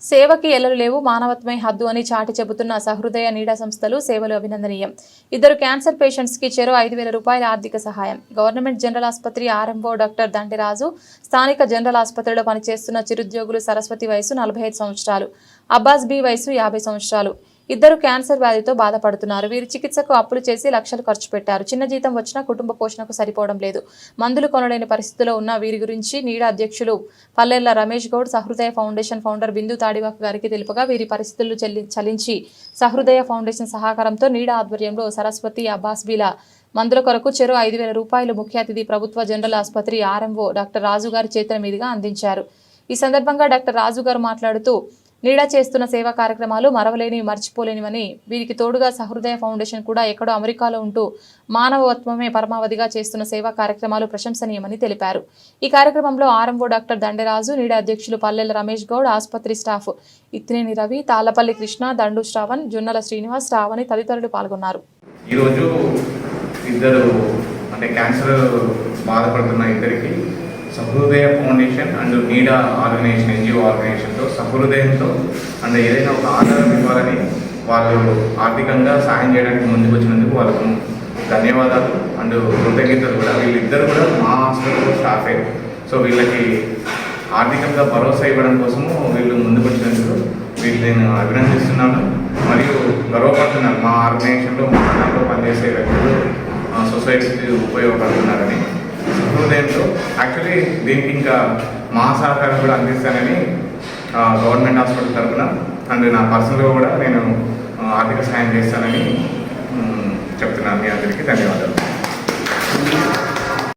సేవకి ఎల్లలు లేవు, మానవత్వమే హద్దు అని చాటి చెబుతున్న సహృదయ నీడా సంస్థలు సేవలు అభినందనీయం. 2 క్యాన్సర్ పేషెంట్స్ కి చెరో 5,000 రూపాయల ఆర్థిక సహాయం. గవర్నమెంట్ జనరల్ ఆసుపత్రి ఆర్ఎంఓ డాక్టర్ దండెరాజు, స్థానిక జనరల్ ఆసుపత్రిలో పనిచేస్తున్న చిరుద్యోగులు సరస్వతి వయసు 45 సంవత్సరాలు, అబ్బాస్ బి వయసు 50 సంవత్సరాలు. 2 క్యాన్సర్ వ్యాధితో బాధపడుతున్నారు. వీరి చికిత్సకు అప్పులు చేసి లక్షలు ఖర్చు పెట్టారు. చిన్న జీతం వచ్చినా కుటుంబ పోషణకు సరిపోవడం లేదు. మందులు కొనలేని పరిస్థితిలో ఉన్న వీరి గురించి నీడా అధ్యక్షులు పల్లెల్ల రమేష్ గౌడ్ సహృదయ ఫౌండేషన్ ఫౌండర్ బిందు తాడివాక గారికి తెలుపగా, వీరి పరిస్థితులు చలించి సహృదయ ఫౌండేషన్ సహకారంతో నీడా ఆధ్వర్యంలో సరస్వతి, అబ్బాస్ బిల మందుల కొరకు చెరో 5,000 రూపాయలు ముఖ్య అతిథి ప్రభుత్వ జనరల్ ఆసుపత్రి ఆర్ఎంఓ డాక్టర్ రాజు గారి చేతుల మీదుగా అందించారు. ఈ సందర్భంగా డాక్టర్ రాజు గారు మాట్లాడుతూ, నీడా చేస్తున్న సేవా కార్యక్రమాలు మరవలేనివి, మర్చిపోలేనివని, వీరికి తోడుగా సహృదయ ఫౌండేషన్ కూడా ఎక్కడో అమెరికాలో ఉంటూ మానవత్వమే పరమావధిగా చేస్తున్న సేవా కార్యక్రమాలు ప్రశంసనీయమని తెలిపారు. ఈ కార్యక్రమంలో ఆర్ఎంఓ డాక్టర్ దండెరాజు, నీడా అధ్యక్షులు పల్లెల రమేష్ గౌడ్, ఆసుపత్రి స్టాఫ్ ఇత్నేని రవి, తాళ్లపల్లి కృష్ణ, దండు శ్రావణ్, జొన్నల శ్రీనివాస్, రావణి తదితరులు పాల్గొన్నారు. ఈరోజు ఇద్దరు క్యాన్సర్ బాధపడుతున్న ఇద్దరికి సహృదయ ఫౌండేషన్ అండ్ నీడా ఆర్గనైజేషన్, ఎన్జిఓ ఆర్గనైజేషన్తో సహృదయంతో ఏదైనా ఒక ఆధారం ఇవ్వాలని వాళ్ళు ఆర్థికంగా సాయం చేయడానికి ముందుకు వచ్చినందుకు వాళ్ళకు ధన్యవాదాలు అండ్ కృతజ్ఞతలు కూడా. వీళ్ళిద్దరు కూడా మా హాస్పిటల్ స్టాఫే. సో వీళ్ళకి ఆర్థికంగా భరోసా ఇవ్వడం కోసము వీళ్ళు ముందుకు వచ్చినందుకు వీళ్ళు నేను అభినందిస్తున్నాను మరియు గర్వపడుతున్నాను. మా ఆర్గనైజేషన్లో మా దాంట్లో పనిచేసే వ్యక్తులు సొసైటీకి ఉపయోగపడుతున్నారని. హృదయంతో యాక్చువల్లీ దీనికి ఇంకా మా సహకారం కూడా అందిస్తానని గవర్నమెంట్ హాస్పిటల్ తరఫున అండ్ నా పర్సనల్గా కూడా నేను ఆర్థిక సహాయం చేస్తానని చెప్తున్నాను. మీ అందరికీ ధన్యవాదాలు.